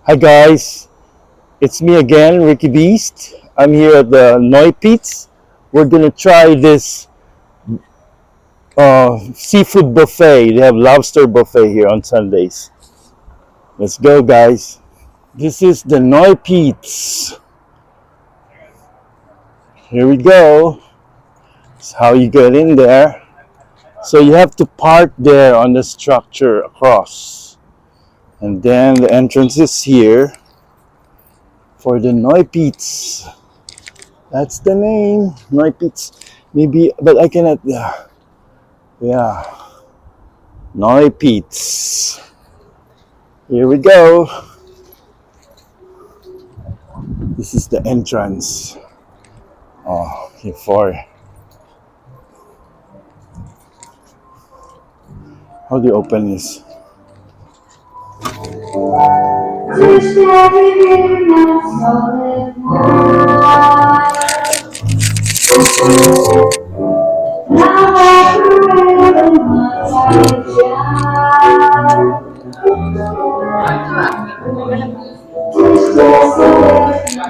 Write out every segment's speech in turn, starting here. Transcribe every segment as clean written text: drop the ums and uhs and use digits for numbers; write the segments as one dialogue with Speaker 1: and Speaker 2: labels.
Speaker 1: Hi guys, it's me again, Ricky Beast. I'm here at the Noi Pete's. We're gonna try this seafood buffet. They have lobster buffet here on Sundays. Let's go, guys. This is the Noi Pete's. Here we go. It's how you get in there. So you have to park there on the structure across, and then the entrance is here for the Noi Pete's. That's the name, Noi Pete's. Maybe, but I cannot. Yeah. Noi Pete's. Here we go. This is the entrance. Oh, here for. How do you open this?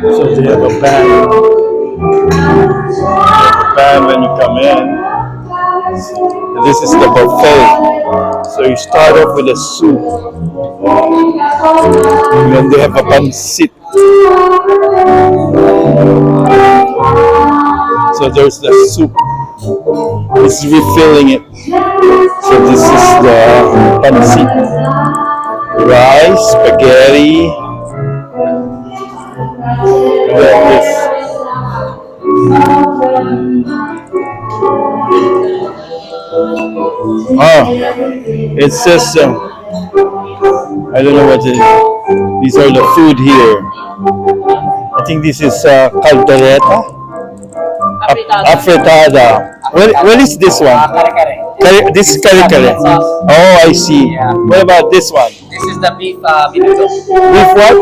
Speaker 1: So they have a band when you come in. This is the buffet. So you start off with a soup, and then they have a pancit. So there's the soup. It's refilling it. So this is the pancit. Rice, spaghetti, like this. Oh, it says I don't know what it is. These are the food here. I think this is caldereta, afritada. What is this one? This is kare kare. Oh, I see. What about this one?
Speaker 2: This is the beef menudo.
Speaker 1: Beef what?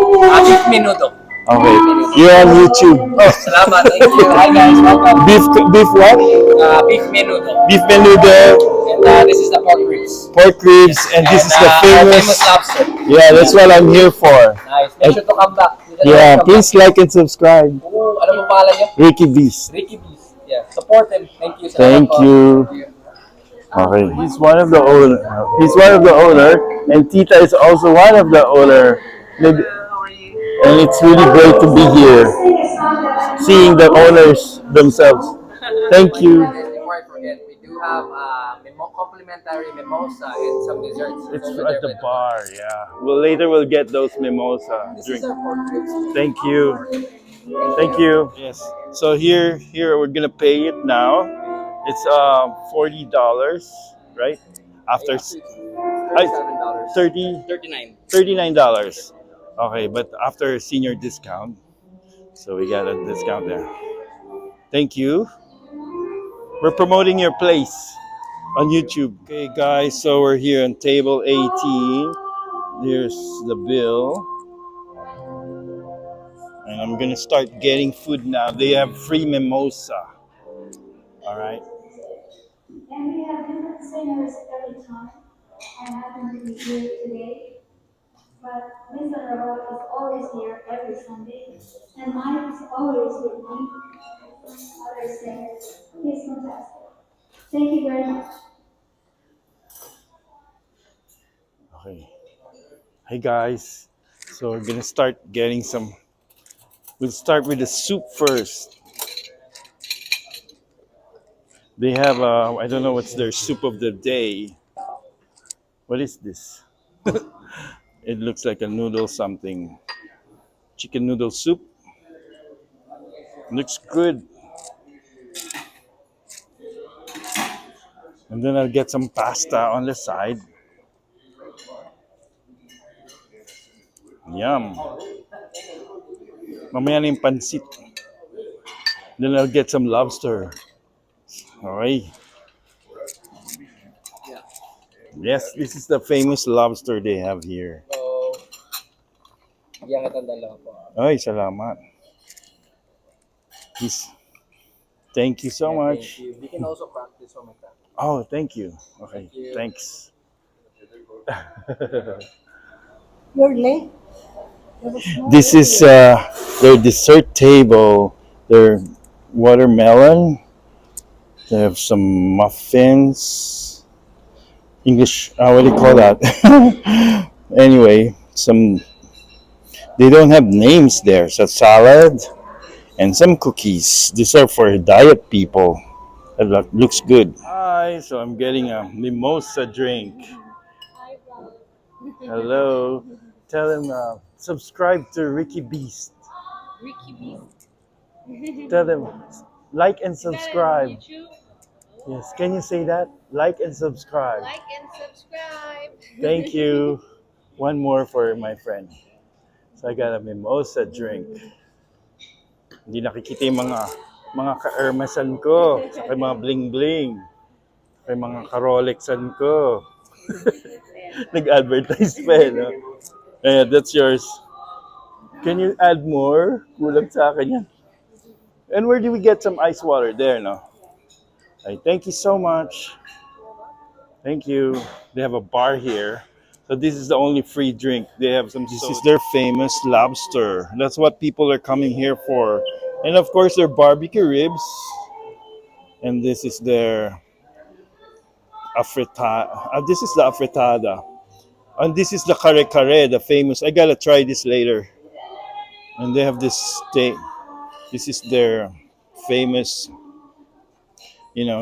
Speaker 2: Beef menudo.
Speaker 1: Okay, you're on YouTube. Oh.
Speaker 2: Salamat. Thank you. Hi guys. Welcome.
Speaker 1: Beef what?
Speaker 2: Beef menudo.
Speaker 1: Beef menudo.
Speaker 2: And this is the pork ribs.
Speaker 1: Pork ribs, and this is the
Speaker 2: famous lobster.
Speaker 1: Yeah, that's what I'm here for.
Speaker 2: Nice. Make sure to come back.
Speaker 1: Yeah, please like and subscribe.
Speaker 2: Ano mo pangalan niyo?
Speaker 1: Ricky Beast.
Speaker 2: Ricky Beast. Yeah. Support him. Thank you.
Speaker 1: Thank you. Okay, he's one of the owner. He's one of the owner, and Tita is also one of the owner. Maybe, and it's really great to be here, seeing the owners themselves. Thank you.
Speaker 2: Before I forget, we do have complimentary mimosa and some desserts.
Speaker 1: It's at the bar, yeah. Well, later we'll get those mimosa drink. Thank you. Thank you. Yes. So here we're gonna pay it now. It's $40, right? After
Speaker 2: $37.
Speaker 1: 30
Speaker 2: $39.
Speaker 1: $39. Okay, but after senior discount, so we got a discount there. Thank you. We're promoting your place on YouTube. Okay, guys, so we're here on table 18. Here's the bill. And I'm gonna start getting food now. They have free mimosa. All right.
Speaker 3: And we have different singers every time. I happen to be here today, but Mr. Rabat is always here every Sunday, and Mike is always with me. Other singers. He's fantastic. Thank you very much.
Speaker 1: Okay. Hey guys. So we're gonna start getting some. We'll start with the soup first. They have I don't know what's their soup of the day. What is this? It looks like a noodle something. Chicken noodle soup. Looks good. And then I'll get some pasta on the side. Yum. Mamaya na yung pancit. Then I'll get some lobster. Alright. Yes, this is the famous lobster they have here.
Speaker 2: So, bigyan kita ng dalawa po.
Speaker 1: Ay, salamat. Please. Thank you so much.
Speaker 2: Thank you. We can also practice on my time.
Speaker 1: Oh, thank you. Okay,
Speaker 2: Thank you.
Speaker 1: thanks.
Speaker 4: You're late.
Speaker 1: This is their dessert table. Their watermelon. They have some muffins. English, what do you call that? Anyway, some. They don't have names there. So salad and some cookies. These are for diet people. That looks good. Hi, so I'm getting a mimosa drink. Hello. Tell him subscribe to Ricky Beast.
Speaker 4: Ricky Beast.
Speaker 1: Tell them like and
Speaker 4: Is that on
Speaker 1: subscribe.
Speaker 4: YouTube?
Speaker 1: Yes, can you say that? Like and subscribe.
Speaker 4: Like and subscribe.
Speaker 1: Thank you. One more for my friend. So I got a mimosa drink. Hindi nakikita yung mga ka-Hermesan ko, sa mga bling-bling, sa mga ka-Rolexan ko. Nag-advertise pa eh, no? Yeah, that's yours. Can you add more? Kulang sa akin yan. And where do we get some ice water? There, no? Ay, thank you so much. Thank you. They have a bar here. So this is the only free drink. They have some. This is their famous lobster. That's what people are coming here for. And of course their barbecue ribs. And this is their afritada. This is the afritada. And this is the kare kare, the famous. I gotta try this later. And they have this steak. This is their famous,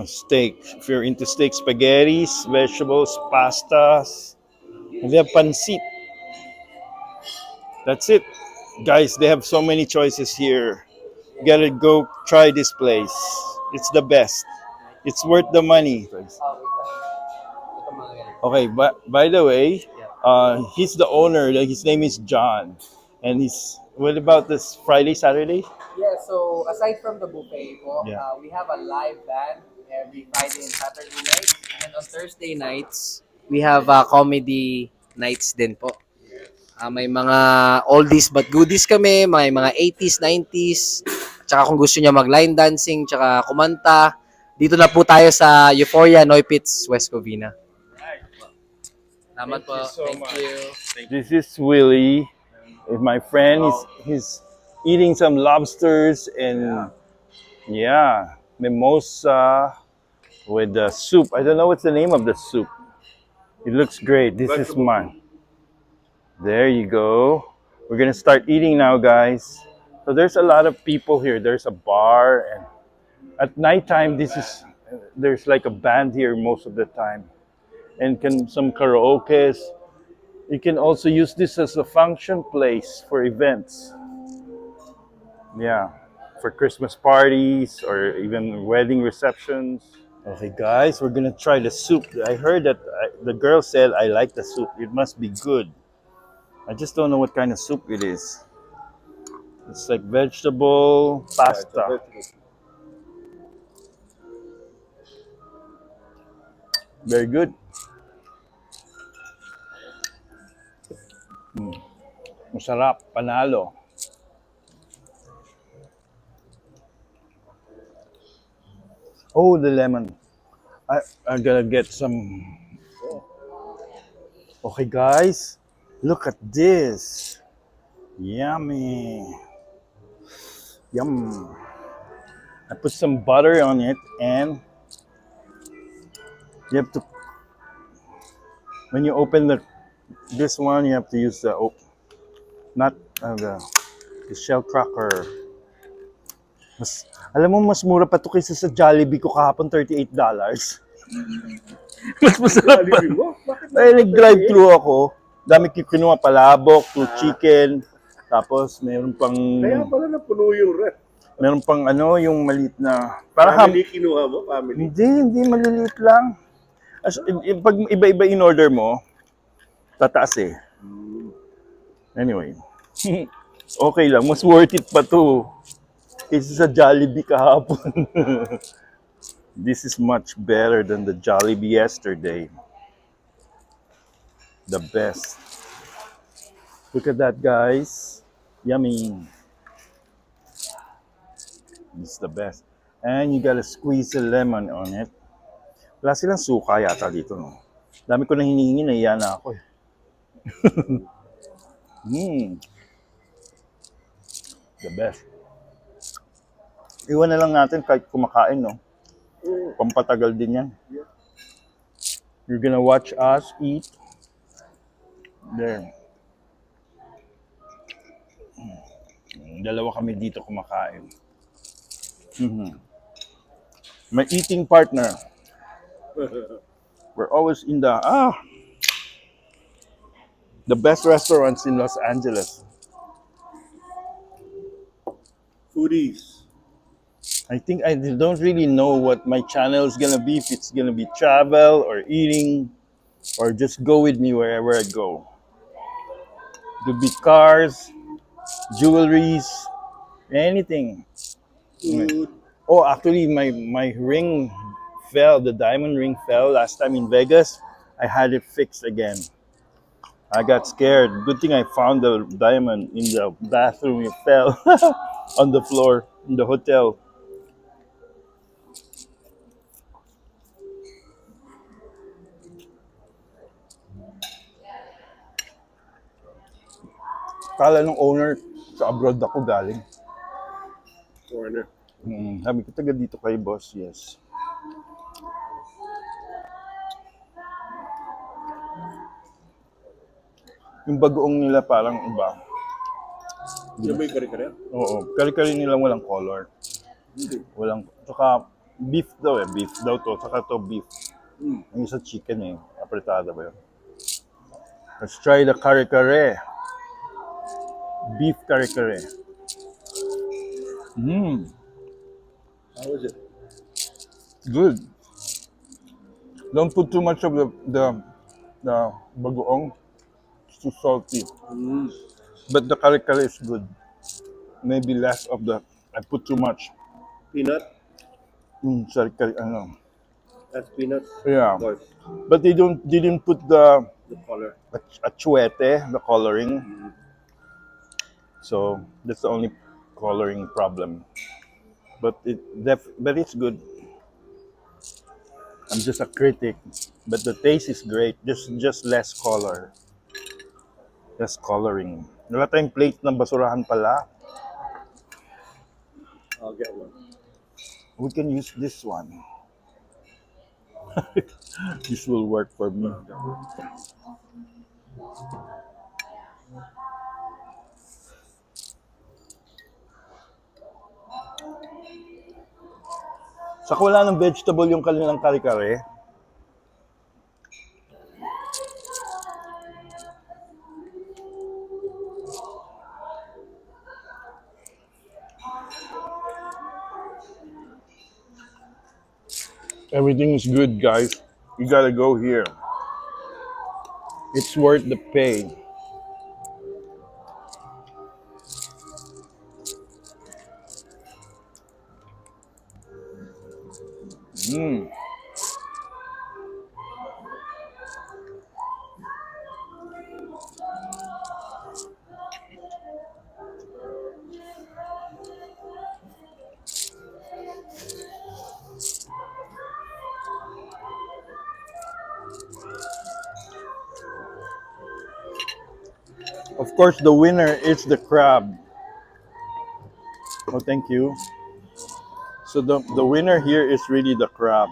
Speaker 1: steak. If you're into steak, spaghettis, vegetables, pastas, and they have pancit. That's it, guys. They have so many choices here. You gotta go try this place. It's the best. It's worth the money.
Speaker 2: Oh, wait lang. Ito mga ganito.
Speaker 1: Okay, but by the way, he's the owner. His name is John, and he's. What about this Friday, Saturday?
Speaker 2: Yeah, so aside from the buffet po,
Speaker 1: Yeah.
Speaker 2: we have a live band every Friday and Saturday nights. And on Thursday nights, we have comedy nights din po. May mga oldies but goodies kami, may mga 80s, 90s. Tsaka kung gusto niya mag-line dancing, tsaka kumanta, dito na po tayo sa Euphoria Neupitz, West Covina. Salamat po. Thank you.
Speaker 1: This is Willie, my friend. He's eating some lobsters and mimosa with the soup. I don't know what's the name of the soup. It looks great. This is mine. There you go. We're gonna start eating now, guys. So there's a lot of people here. There's a bar, and at nighttime, there's like a band here most of the time, and some karaoke's. You can also use this as a function place for events. Yeah, for Christmas parties or even wedding receptions. Okay, guys, we're gonna try the soup. I heard that the girl said I like the soup. It must be good. I just don't know what kind of soup it is. It's like vegetable pasta. Very good. Masarap, panalo. Oh, the lemon. I gotta get some. Okay, guys, look at this. Yummy. Yum. I put some butter on it, and you have to. When you open this one, you have to use not the shell cracker. Alam mo, mas mura pa to kaysa sa Jollibee ko kahapon, $38. Mas masarap pa. Ay, nag-drive-thru ako. Dami kinuha, palabok, chicken. Tapos, mayroon pang...
Speaker 5: Kaya pala napuno yung ref.
Speaker 1: Mayroon pang yung maliit na... Para
Speaker 5: Family kinuha mo? Family?
Speaker 1: Hindi maliliit lang. Pag iba-iba in order mo, tataas eh. Anyway. Okay lang, mas worth it pa to. Kaysa sa Jollibee kahapon. This is much better than the Jollibee yesterday. The best. Look at that, guys. Yummy. It's the best. And you gotta squeeze a lemon on it. Wala silang suka yata dito, no? Dami ko na hinihingi, nahiya na ako eh. The best. Iwan na lang natin kahit kumakain, no? Pampatagal din yan. You're gonna watch us eat. There. Dalawa kami dito kumakain. My eating partner. We're always in the best restaurants in Los Angeles.
Speaker 5: Foodies.
Speaker 1: I think I don't really know what my channel is gonna be, if it's gonna be travel or eating or just go with me wherever I go. Could be cars, jewelries, anything.
Speaker 5: Food.
Speaker 1: Oh, actually, my ring fell. The diamond ring fell last time in Vegas. I had it fixed again. I got scared. Good thing I found the diamond in the bathroom. It fell on the floor in the hotel. Kala ng owner, sa abroad ako galing.
Speaker 5: Foreigner.
Speaker 1: Sabi ko, taga dito kay boss, yes. Yung bagoong nila parang iba.
Speaker 5: Yan ba yung kare-kare?
Speaker 1: Oo, kari-kari nila walang color.
Speaker 5: Hindi.
Speaker 1: Walang, saka beef daw beef daw to, saka to beef. Yung isa chicken apretada ba yun? Let's try the kare-kare. Beef kare-kare.
Speaker 5: How is it?
Speaker 1: Good. Don't put too much of the bagoong. It's too salty. But the kare-kare is good. Maybe less of the, I put too much.
Speaker 5: Peanut?
Speaker 1: Sorry,
Speaker 5: That's peanut.
Speaker 1: yeah.
Speaker 5: Or
Speaker 1: But they didn't put the
Speaker 5: the color.
Speaker 1: achuete, the coloring. So that's the only coloring problem. But it's good. I'm just a critic, but the taste is great. Just less color, less coloring. Wala tayong plate ng basurahan pala.
Speaker 5: I'll get one.
Speaker 1: We can use this one. This will work for me. Saka wala ng vegetable yung kanilang kare-kare. Everything is good, guys. You gotta go here. It's worth the pay. Of course, the winner is the crab. Oh, thank you. So the winner here is really the crab.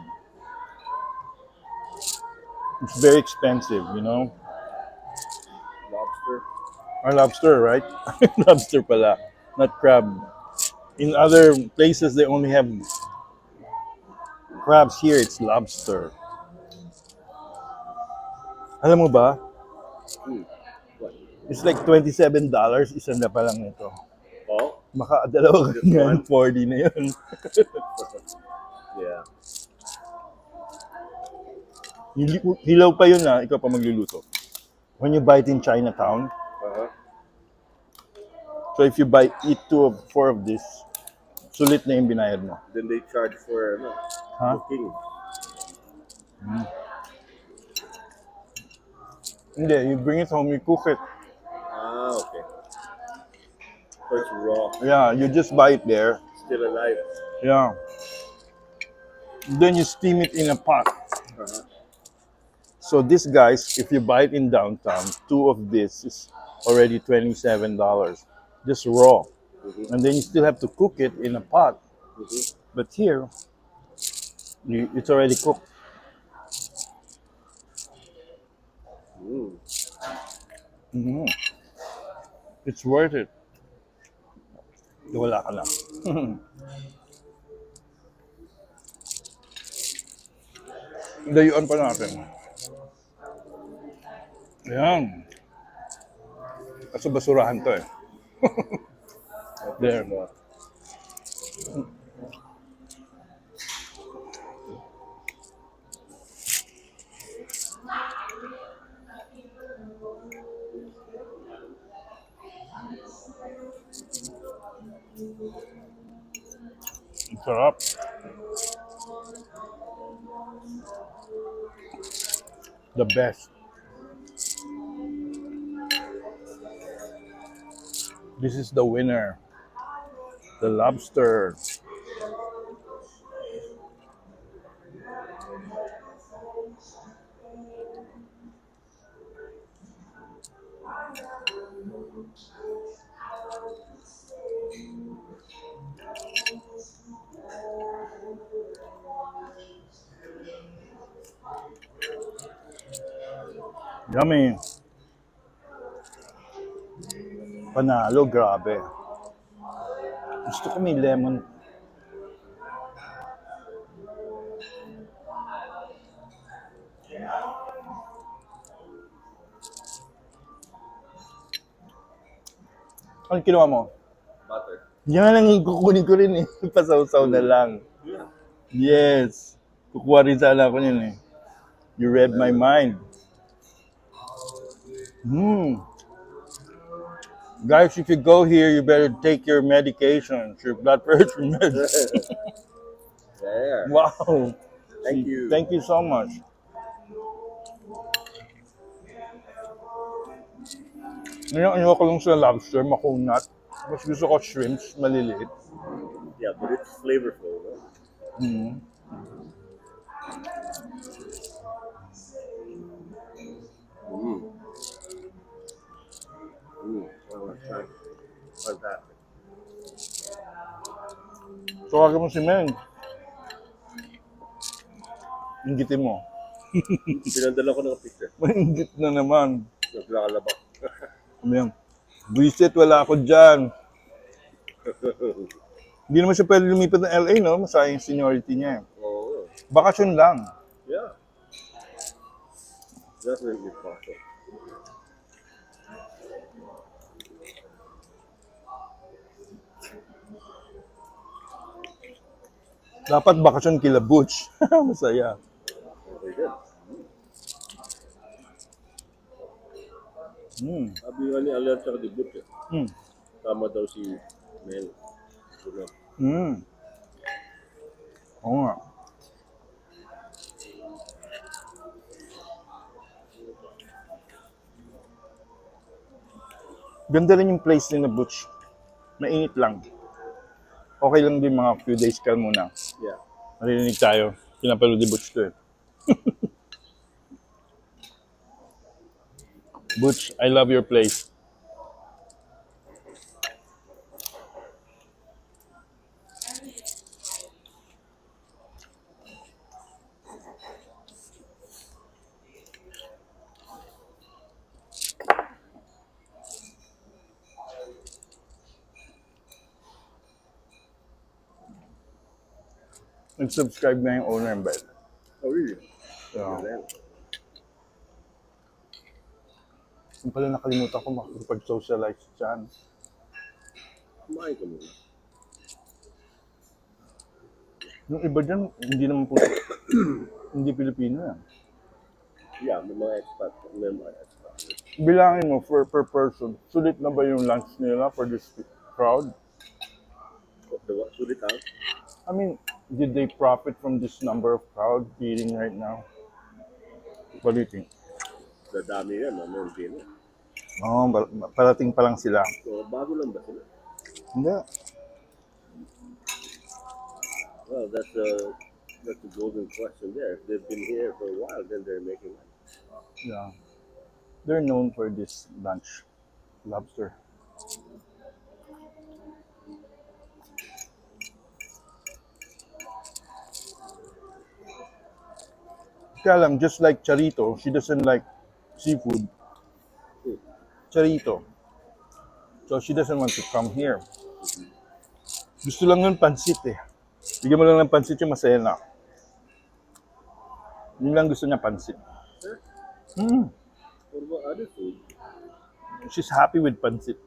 Speaker 1: It's very expensive,
Speaker 5: Lobster.
Speaker 1: Or lobster, right? Lobster pala, not crab. In other places, they only have crabs. Here, it's lobster. Alam mo ba?
Speaker 5: What?
Speaker 1: It's like $27. Isa na pa lang nito.
Speaker 5: Oh?
Speaker 1: Baka dalawa ganyan, 40 na yun.
Speaker 5: Yeah.
Speaker 1: Hilaw pa yun ikaw pa magluluto. When you buy it in Chinatown, so if you eat 2 of 4 of this, sulit na yung binayad mo.
Speaker 5: Then they charge for cooking.
Speaker 1: Hindi, you bring it home, you cook it.
Speaker 5: Ah, okay. So it's raw.
Speaker 1: Yeah, you just buy it there.
Speaker 5: Still alive.
Speaker 1: Yeah. Then you steam it in a pot. So this, guys, if you buy it in downtown, 2 of this is already $27. Just raw.
Speaker 5: Mhm.
Speaker 1: and then you still have to cook it in a pot.
Speaker 5: Mhm.
Speaker 1: But here, it's already cooked.
Speaker 5: Mm.
Speaker 1: Mhm. It's worth it. Wala ka na. Layuan pa natin. Ayan. Kaso basurahan to eh.
Speaker 5: Okay,
Speaker 1: There.
Speaker 5: so,
Speaker 1: Ang sarap. The best. This is the winner. The lobster. Yummy. Panalo, grabe. Gusto ko may lemon. Ano kinuha mo?
Speaker 5: butter.
Speaker 1: Yan ang kukunin ko rin eh. Pasaw-saw na lang.
Speaker 5: Yeah.
Speaker 1: Yes. Kukuha rin sana ako yun eh. You read my mind. Hmm. Guys, if you go here, you better take your medications, your blood pressure meds.
Speaker 5: There.
Speaker 1: Wow.
Speaker 5: Thank you.
Speaker 1: Thank you so much. Ngayon, ayoko lang sa lobster, makunat. Mas gusto ko shrimps, maliliit.
Speaker 5: Yeah, but it's flavorful. No?
Speaker 1: Mm.
Speaker 5: Mm. Mm. Oh, fantastic.
Speaker 1: Tawagan mo si Meng. Inggitin mo.
Speaker 5: Pinadala ko ng picture.
Speaker 1: Maingit na naman.
Speaker 5: Naglakalabak.
Speaker 1: Ayan. Visit, wala ako dyan. Hindi naman siya pwede lumipat ng LA, no? Masayang yung seniority niya.
Speaker 5: Oh,
Speaker 1: Bakasyon lang.
Speaker 5: yeah. Definitely possible.
Speaker 1: Dapat bakasyon kila Butch. Masaya.
Speaker 5: Very good.
Speaker 1: Mm.
Speaker 5: Sabi nga ni Aler tsaka di Butch,
Speaker 1: Mm.
Speaker 5: tama daw si Mel. Ano?
Speaker 1: Mm. Oo nga. Ganda rin yung place ni na Butch. Mainit lang. Okay lang din mga few days ka muna.
Speaker 5: Yeah.
Speaker 1: Marinig tayo. Pinapalo di Butch to eh. Butch, I love your place. Nag-subscribe na yung owner ng bed.
Speaker 5: Oh, really?
Speaker 1: So,
Speaker 5: Well,
Speaker 1: yung pala nakalimutan ko makikipag-socialize dyan.
Speaker 5: kumain ka muna.
Speaker 1: Yung iba dyan, hindi naman po, hindi Pilipino yan.
Speaker 5: Yeah, may mga expat. May mga expat.
Speaker 1: Bilangin mo per person, sulit na ba yung lunch nila for this crowd?
Speaker 5: Diba? Sulit ha?
Speaker 1: I mean, did they profit from this number of crowd eating right now? What do you think?
Speaker 5: Dadami yan, ano, hindi na.
Speaker 1: Oh, parating pa lang sila.
Speaker 5: So, bago lang ba sila?
Speaker 1: Hindi.
Speaker 5: Well, that's the golden question there. If they've been here for a while, then they're making money.
Speaker 1: Yeah. They're known for this lunch. Lobster. Kaya lang, just like Charito, she doesn't like seafood. Charito. So she doesn't want to come here. Gusto lang nun pansit eh. Bigyan mo lang ng pansit yung masaya na. Yun lang gusto niya pansit. Mm.
Speaker 5: What about other food?
Speaker 1: She's happy with pansit.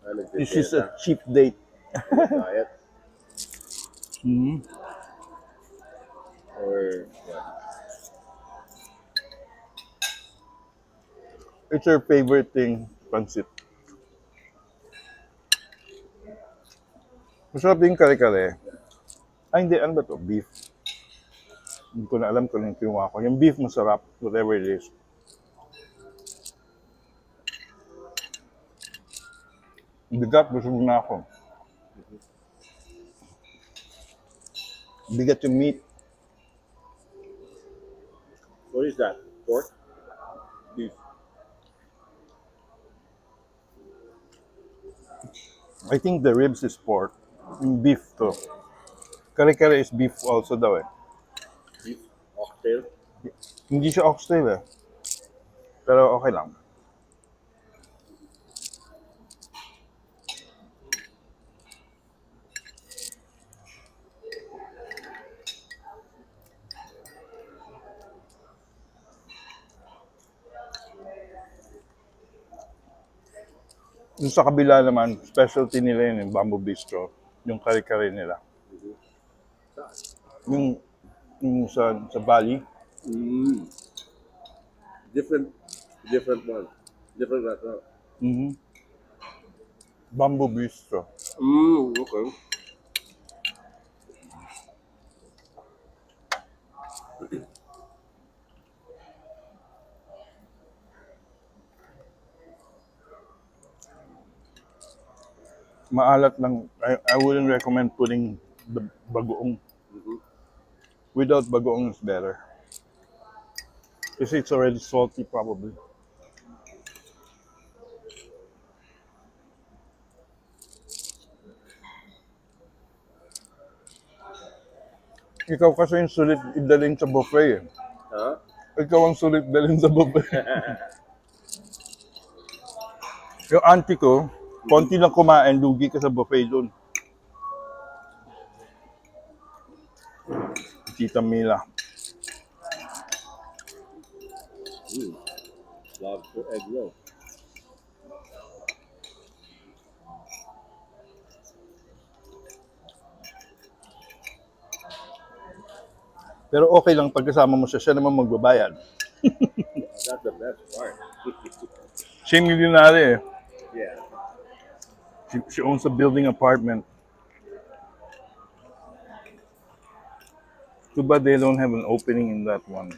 Speaker 5: Ano
Speaker 1: She's a
Speaker 5: dieta?
Speaker 1: cheap date.
Speaker 5: Diet?
Speaker 1: Mm.
Speaker 5: Or what?
Speaker 1: It's her favorite thing, pansit. Masarap din kare-kare. Ay, hindi. Ano ba to? Beef. Hindi ko na alam kung yung kinuha ko. Yung beef masarap, whatever it is. Bigat, busog na ako. Bigat yung meat.
Speaker 5: What is that? Pork? Beef?
Speaker 1: I think the ribs is pork. Yung beef to. Kare-kare is beef also daw eh.
Speaker 5: Beef? Oxtail?
Speaker 1: Hindi siya oxtail eh. Pero okay lang. Yung sa kabila naman, specialty nila yun, yung Bamboo Bistro. Yung kare-kare nila. Yung sa Bali.
Speaker 5: Mm. Different one. Different restaurant.
Speaker 1: Mm-hmm. Bamboo Bistro.
Speaker 5: Okay.
Speaker 1: Maalat lang. I wouldn't recommend putting the bagoong. Without bagoong is better. Kasi it's already salty probably. Ikaw kasi yung sulit idalhin sa buffet eh.
Speaker 5: Huh?
Speaker 1: Ikaw ang sulit dalhin sa buffet. Yung auntie ko, konti lang kumain, lugi ka sa buffet doon. Tita Mila.
Speaker 5: Lobster egg roll.
Speaker 1: Pero okay lang pagkasama mo siya, siya naman magbabayad.
Speaker 5: That's the best part.
Speaker 1: Siya yung milyonary eh.
Speaker 5: Yeah.
Speaker 1: She owns a building apartment. Too bad they don't have an opening in that one.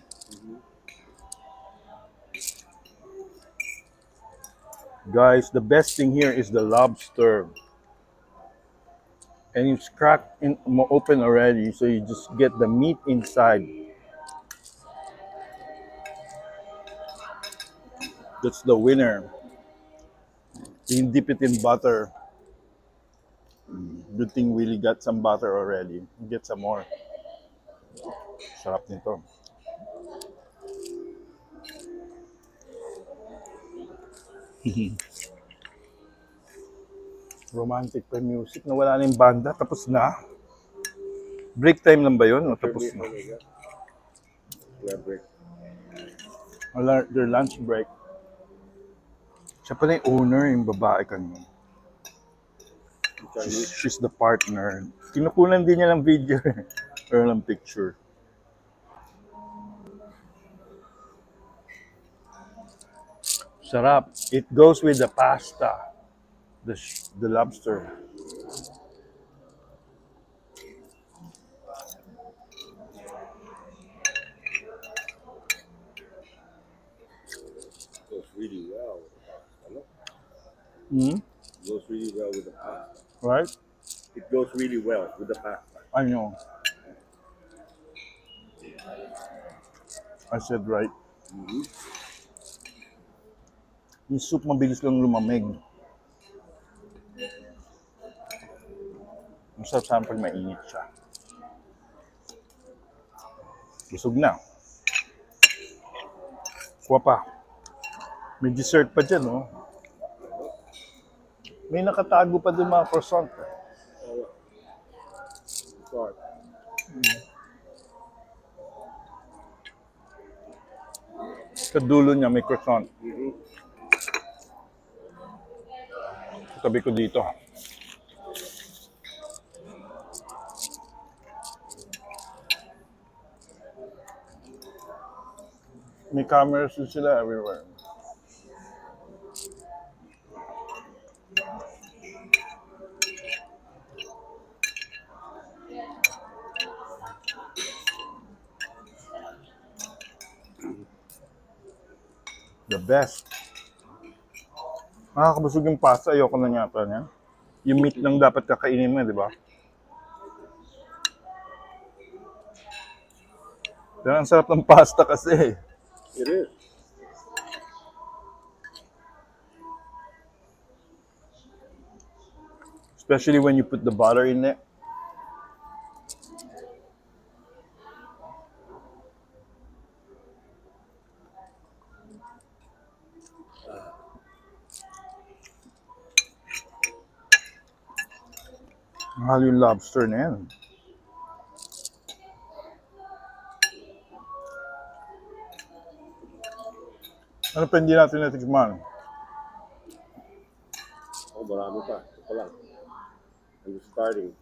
Speaker 1: Guys, the best thing here is the lobster. And it's cracked in open already, so you just get the meat inside. That's the winner. You dip it in butter. Good thing Willie got some butter already. Get some more. Sarap nito. Romantic pa yung music. Nawala na yung banda. Tapos na. Break time lang ba yun? O tapos na?
Speaker 5: Yeah, break.
Speaker 1: Their lunch break. Siya pala yung owner, yung babae kanina. She's the partner. Kinukunan din niya ng video or ng picture. Sarap. It goes with the pasta. The lobster.
Speaker 5: Goes really well.
Speaker 1: Hmm?
Speaker 5: Goes really well with the pasta.
Speaker 1: Right?
Speaker 5: It goes really well with the pasta.
Speaker 1: I know. I said right. Yung soup mabilis lang lumamig. Masarap sana pag mainit siya. Busog na. Kuha pa. May dessert pa dyan, oh. May nakatago pa doon mga croissant.
Speaker 5: Sorry.
Speaker 1: Sa dulo niya may croissant. Tabi ko dito. May cameras din sila everywhere. The best. Nakakabusog yung pasta. Ayoko na yata niyan. Yung meat lang dapat kakainin mo, di ba? Pero ang sarap ng pasta kasi.
Speaker 5: It is.
Speaker 1: Especially when you put the butter in it. Mahal yung lobster na yan. Ano pa hindi natin natikman?
Speaker 5: Oh, marami pa. Ito pa lang. I'm just starting.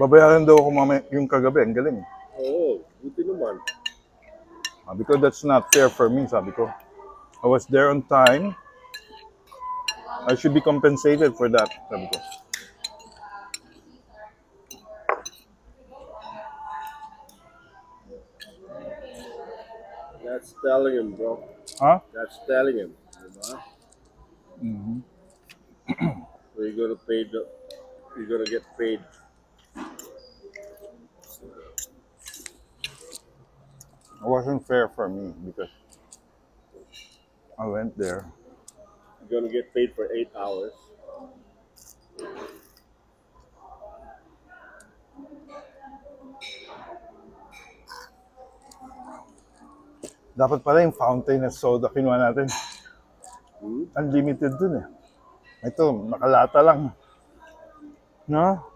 Speaker 1: Babayaran daw ako mamaya yung kagabi. Ang galing.
Speaker 5: Oh, buti naman.
Speaker 1: Sabi ko, that's not fair for me, sabi ko. I was there on time. I should be compensated for that, sabi ko.
Speaker 5: That's telling him, bro.
Speaker 1: Ha?
Speaker 5: That's telling him. Diba?
Speaker 1: Mhm.
Speaker 5: So you're gonna get paid.
Speaker 1: It wasn't fair for me because I went there.
Speaker 5: You're gonna get paid for 8 hours.
Speaker 1: Dapat pala yung fountain na soda kinuha natin. Unlimited dun eh. Ito, nakalata lang. No?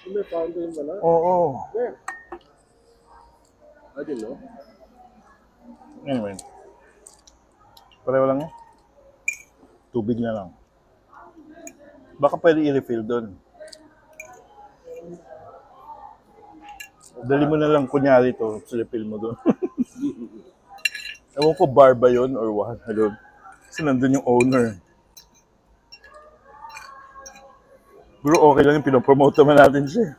Speaker 5: May fountain ba na?
Speaker 1: Oo.
Speaker 5: Where? I didn't know.
Speaker 1: Anyway. Pareho lang eh. Tubig na lang. Baka pwede i-refill dun. Dali mo na lang kunyari to, refill mo dun. Ewan ko bar ba yun or what? Hello. Kasi nandun yung owner. Pero okay lang yung pinopromote naman natin siya.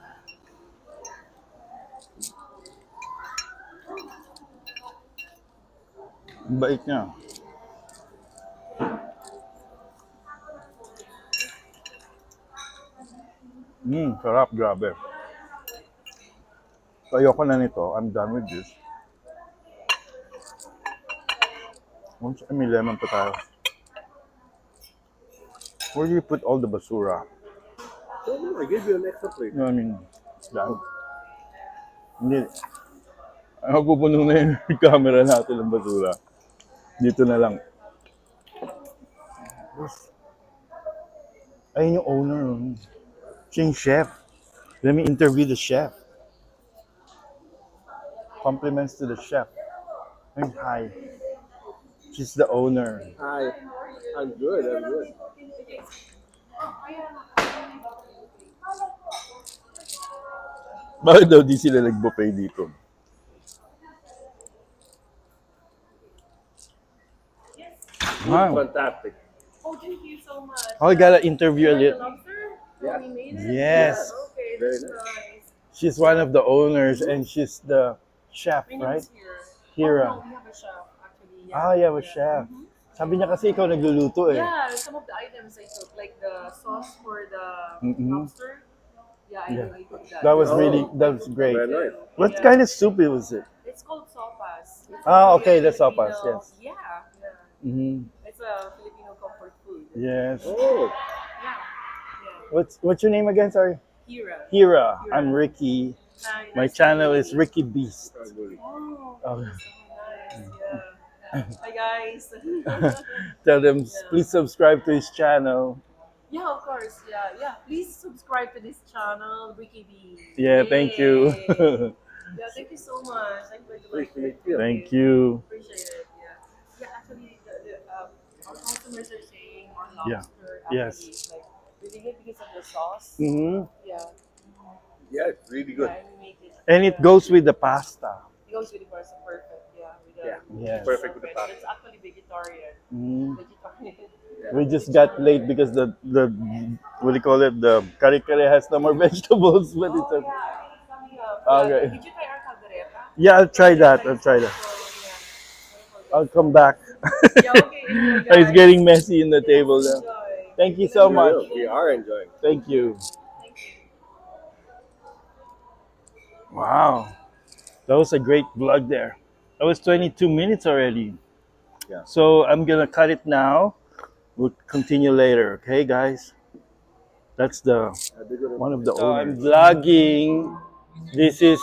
Speaker 1: Ang bait niya. Sarap, grabe. Ayoko na nito. I'm done with this. May lemon pa tayo. Where do you put all the basura?
Speaker 5: So, I gave you an extra plate.
Speaker 1: No, I mean, done. Hindi. Ang pupuno na yung camera natin ng basura. Dito na lang. Ayun yung owner. Siya yung chef. Let me interview the chef. Compliments to the chef. Ay, hi. She's the owner.
Speaker 5: Hi. I'm good. I'm good.
Speaker 1: Bakit daw di sila nag-buffet dito? Wow.
Speaker 5: Fantastic.
Speaker 4: Oh, thank you so much.
Speaker 1: I gotta interview a
Speaker 4: The
Speaker 1: little.
Speaker 4: lobster?
Speaker 5: Yeah.
Speaker 4: We made it?
Speaker 1: Yes.
Speaker 4: Okay,
Speaker 5: Very
Speaker 4: that's
Speaker 5: nice.
Speaker 4: nice.
Speaker 1: She's one of the owners and she's the chef,
Speaker 4: My name
Speaker 1: right?
Speaker 4: is Hira.
Speaker 1: Hira.
Speaker 4: Oh, no, we have a chef, actually.
Speaker 1: Ah, you have a chef. Sabi niya kasi ikaw nagluluto eh.
Speaker 4: Yeah, some of the items I took, like the sauce for the
Speaker 1: Mhm.
Speaker 4: lobster. Yeah,
Speaker 1: Yeah.
Speaker 4: I took that.
Speaker 1: That was
Speaker 5: Oh.
Speaker 1: really, that was great.
Speaker 5: Very nice.
Speaker 1: What
Speaker 4: Yeah.
Speaker 1: kind of soup was it?
Speaker 4: It's called sopas. It's
Speaker 1: Ah,
Speaker 4: actually
Speaker 1: okay,
Speaker 4: a
Speaker 1: the sopas,
Speaker 4: Filipino-
Speaker 1: yes.
Speaker 4: Yeah, yeah.
Speaker 1: Hmm.
Speaker 4: It's a Filipino comfort food.
Speaker 1: Yes.
Speaker 5: Oh,
Speaker 4: Yeah, yeah.
Speaker 1: What's your name again? Sorry.
Speaker 4: Hira.
Speaker 1: Hira. I'm Ricky.
Speaker 4: Nice
Speaker 1: My
Speaker 4: to
Speaker 1: channel
Speaker 4: meet
Speaker 1: is
Speaker 4: you.
Speaker 1: Ricky Beast.
Speaker 5: probably.
Speaker 4: Oh,
Speaker 1: Okay.
Speaker 4: so nice. Yeah. Hi guys.
Speaker 1: Tell them
Speaker 4: Yeah.
Speaker 1: please subscribe to his channel.
Speaker 4: Yeah, of course. Yeah, yeah. Please subscribe to this channel, Ricky B.
Speaker 1: Yeah, thank you.
Speaker 4: Yay. Yeah, thank you so much. I'm glad you
Speaker 5: Pleased
Speaker 4: like
Speaker 5: to
Speaker 4: it.
Speaker 5: meet you.
Speaker 1: Thank you.
Speaker 4: Appreciate it. Yeah. Yeah, actually, our customers are saying our
Speaker 1: Yeah.
Speaker 4: lobster
Speaker 1: Yes.
Speaker 4: actually is like really good because of the sauce.
Speaker 1: Hmm.
Speaker 4: Yeah.
Speaker 5: Yeah, it's really good.
Speaker 4: Yeah, and we make it.
Speaker 1: And it
Speaker 4: yeah.
Speaker 1: goes with the pasta.
Speaker 4: It goes with the pasta perfect. Yeah. With the,
Speaker 5: Yeah.
Speaker 1: Yes.
Speaker 5: Perfect with the pasta.
Speaker 4: It's actually vegetarian.
Speaker 1: Mhm.
Speaker 4: Vegetarian.
Speaker 1: We just got late because the what do you call it? The kare kare has no more vegetables, but it's
Speaker 4: Oh,
Speaker 1: a,
Speaker 4: yeah. I think it's coming up. Yeah.
Speaker 1: Okay.
Speaker 4: Did you try our caldereta?
Speaker 1: yeah. I'll try that. I'll try that. I'll come back.
Speaker 4: Yeah, okay, enjoy,
Speaker 1: It's
Speaker 4: guys.
Speaker 1: getting messy in the
Speaker 4: Yes,
Speaker 1: table now.
Speaker 4: enjoy.
Speaker 1: Thank you so
Speaker 5: We
Speaker 1: much.
Speaker 5: will. We are enjoying.
Speaker 1: Thank you.
Speaker 4: Thank you.
Speaker 1: Wow, that was a great vlog there. That was 22 minutes already.
Speaker 5: Yeah.
Speaker 1: So I'm gonna cut it now. We'll continue later. Okay, guys. That's the
Speaker 5: They're gonna-
Speaker 1: one of the so I'm vlogging. This is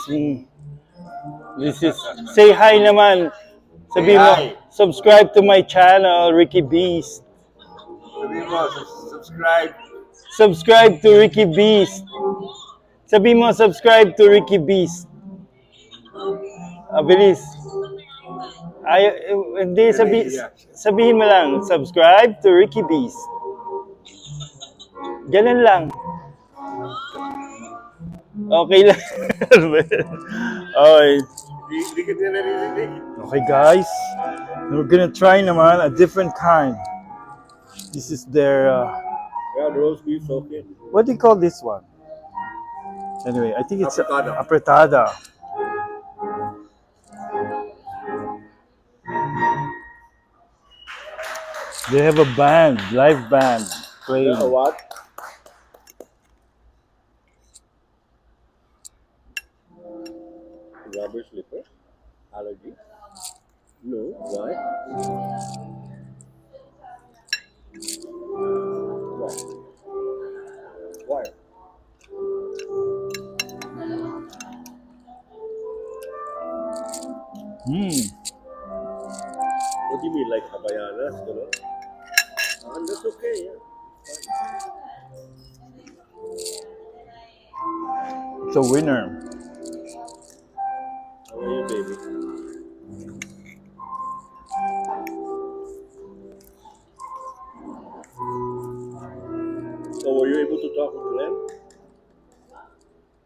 Speaker 1: say hi naman. Sabi mo,
Speaker 5: hi.
Speaker 1: subscribe to my channel, Ricky Beast.
Speaker 5: Sabi mo, subscribe.
Speaker 1: Subscribe to Ricky Beast. Sabi mo, subscribe to Ricky Beast. Bilis. Ay, hindi, sabihin mo lang, subscribe to Ricky Beast. Ganun lang. Okay lang. Okay.
Speaker 5: Hindi ka din naririnig.
Speaker 1: Okay, guys. We're gonna try naman a different kind. This is their,
Speaker 5: Yeah, the roast beef, okay.
Speaker 1: what do you call this one? Anyway, I think it's
Speaker 5: Apretada.
Speaker 1: apretada. They have a band, live band playing.
Speaker 5: Yeah, what? Rubber slipper? Allergy? No. Why? Why? Why? What do you mean, like Havayanas? You know? That's okay, yeah.
Speaker 1: It's a winner.
Speaker 5: How are you, baby? So, were you able to talk with Glenn?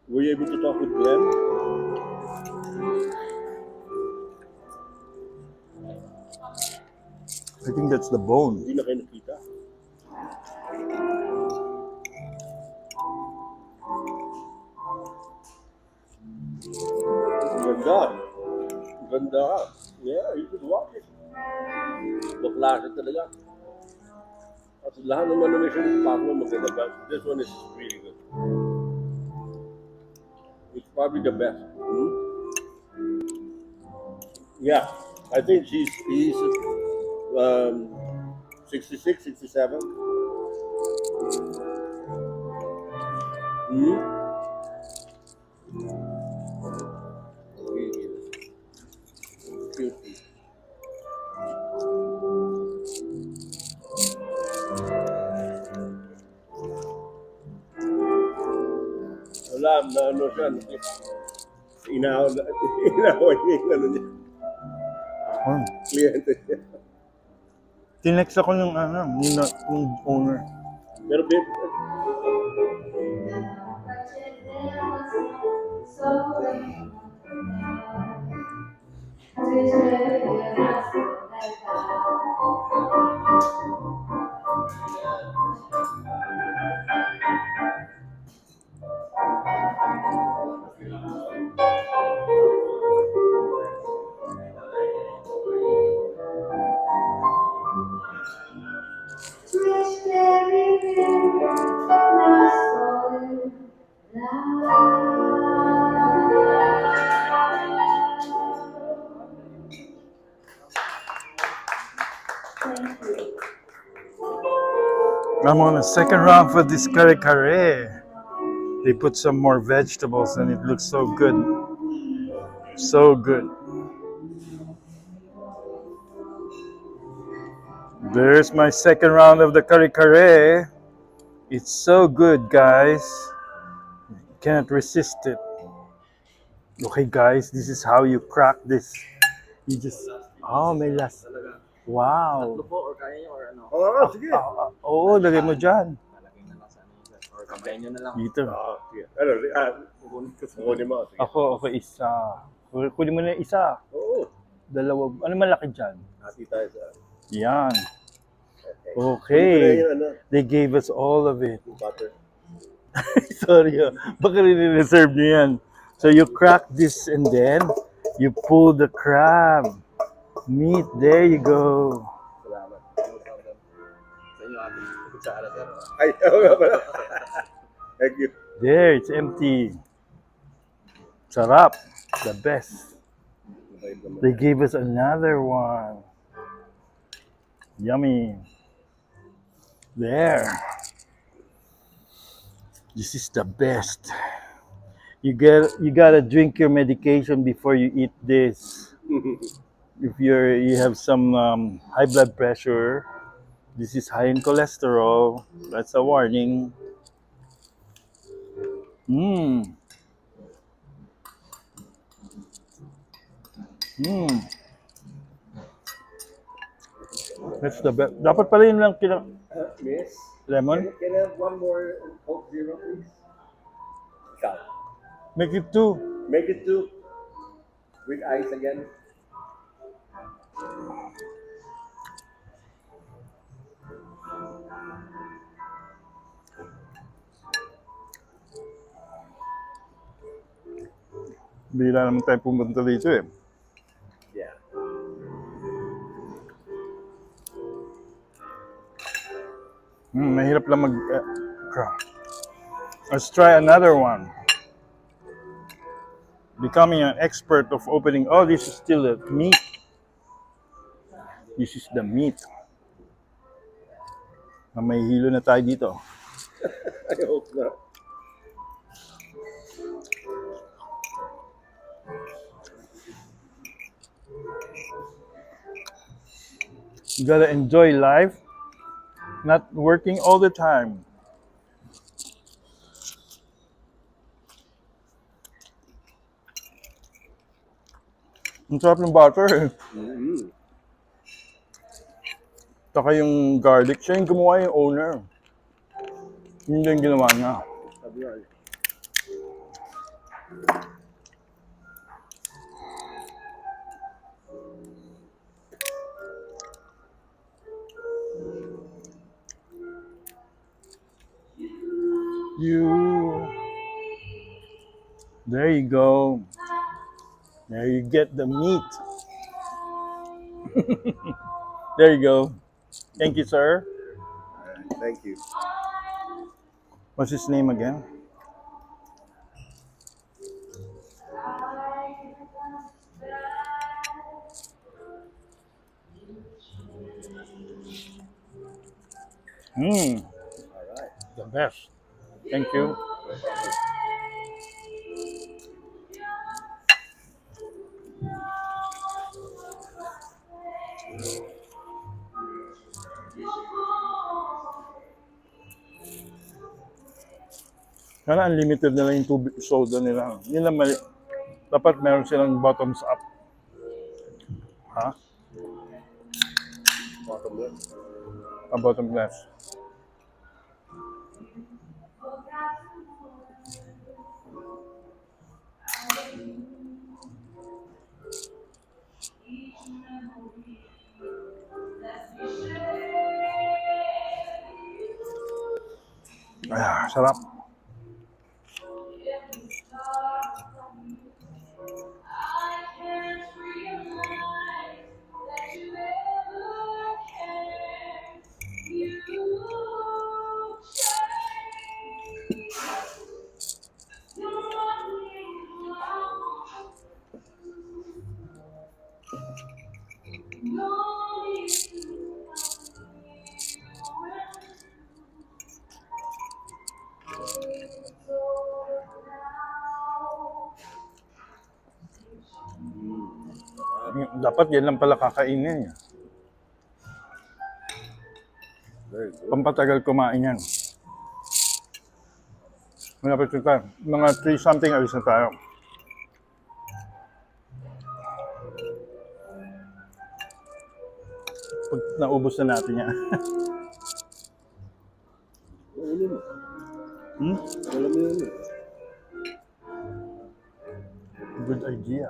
Speaker 5: Were you able to talk with Glenn?
Speaker 1: I think that's the bone.
Speaker 5: Hindi na kayo nakita. Ganda. Ganda. Yeah, you should watch it. Bakla siya talaga. At lahat naman na Mission Impossible maganda, but this one is really good. It's probably the best. Hmm? Yeah, I think he's 66, 67. Hmm? Really cute. Wala, na ano siya, inaaway niya yung ano niya,
Speaker 1: Oh,
Speaker 5: kliyente niya.
Speaker 1: tinext ako yung, yung owner.
Speaker 5: Pero babe,
Speaker 1: I'm on the second round for this kare kare. They put some more vegetables and it looks so good. So good. There's my second round of the kare kare. It's so good, guys. Can't resist it. Okay, guys, this is how you crack this. You just, oh, may last. Wow.
Speaker 2: po or kaya nyo or ano?
Speaker 5: Oo, sige.
Speaker 1: Oo, lagay mo dyan.
Speaker 2: Lalagay na lang sa ano yun. Or kamay nyo na lang.
Speaker 1: Dito.
Speaker 5: Sige. Ano, kukunin mo. Sige.
Speaker 1: Ako, isa. Kunin mo na yung isa.
Speaker 5: Oo.
Speaker 1: Dalawa. Ano malaki dyan?
Speaker 5: Hati tayo sa
Speaker 1: Yan.
Speaker 5: Kunin ko na
Speaker 1: Okay.
Speaker 5: yung ano,
Speaker 1: They gave us all of it.
Speaker 5: yung butter.
Speaker 1: Sorry, baka rin-reserve nyo yan. So you crack this and then you pull the crab meat. There you go.
Speaker 5: Salamat.
Speaker 2: Sa inyo ating kutsara sir.
Speaker 5: Ay, oo nga pala. Thank you.
Speaker 1: There, it's empty. Sarap. The best. They gave us another one. Yummy. There. This is the best. You gotta drink your medication before you eat this. If you have some high blood pressure, this is high in cholesterol. That's a warning. Mmm. Mmm. That's the best. Dapat pala yun lang
Speaker 5: Miss,
Speaker 1: lemon.
Speaker 5: can I have one more Coke Zero, please? Ikaw.
Speaker 1: Make it two.
Speaker 5: Make it two. With ice again.
Speaker 1: Bihira naman tayo pumunta dito eh.
Speaker 5: Yeah.
Speaker 1: Mahirap lang Let's try another one. Becoming an expert of opening. Oh, this is still the meat. This is the meat. May hilo na tayo dito.
Speaker 5: I hope not.
Speaker 1: You gotta enjoy life, not working all the time. Ang sarap ng butter eh.
Speaker 5: Mm-hmm.
Speaker 1: Saka yung garlic, siya yung gumawa yung owner. Yun yung ginawa niya.
Speaker 5: Sabi nga,
Speaker 1: There you go. There you get the meat. There you go. Thank you, sir.
Speaker 5: thank you.
Speaker 1: What's his name again?
Speaker 5: All right.
Speaker 1: The best. Thank you. Sana unlimited na lang yung tubig soda nila. Yun lang mali. Dapat meron silang bottoms up. Ha?
Speaker 5: Bottomless.
Speaker 1: Bottomless. Sarap. Dapat yan lang pala kakainin.
Speaker 5: Very good.
Speaker 1: Pampatagal kumain yan. Malapit na tayo. Mga 3 something alis na tayo. Pag naubos na natin yan.
Speaker 5: Ano mo?
Speaker 1: Hmm?
Speaker 5: Alam mo yun.
Speaker 1: Good idea.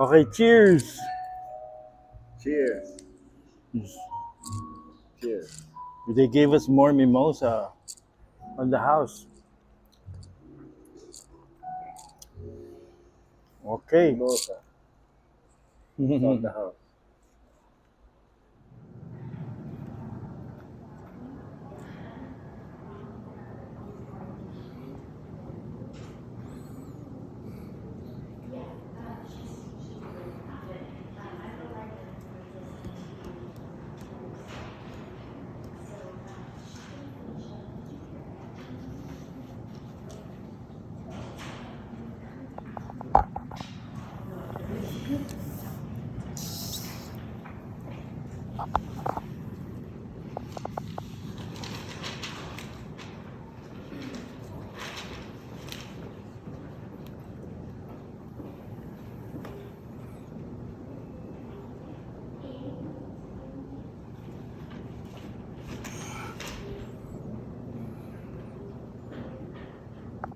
Speaker 1: Okay, cheers!
Speaker 5: Cheers. Cheers.
Speaker 1: They gave us more mimosa on the house. Okay.
Speaker 5: Mimosa. On the house.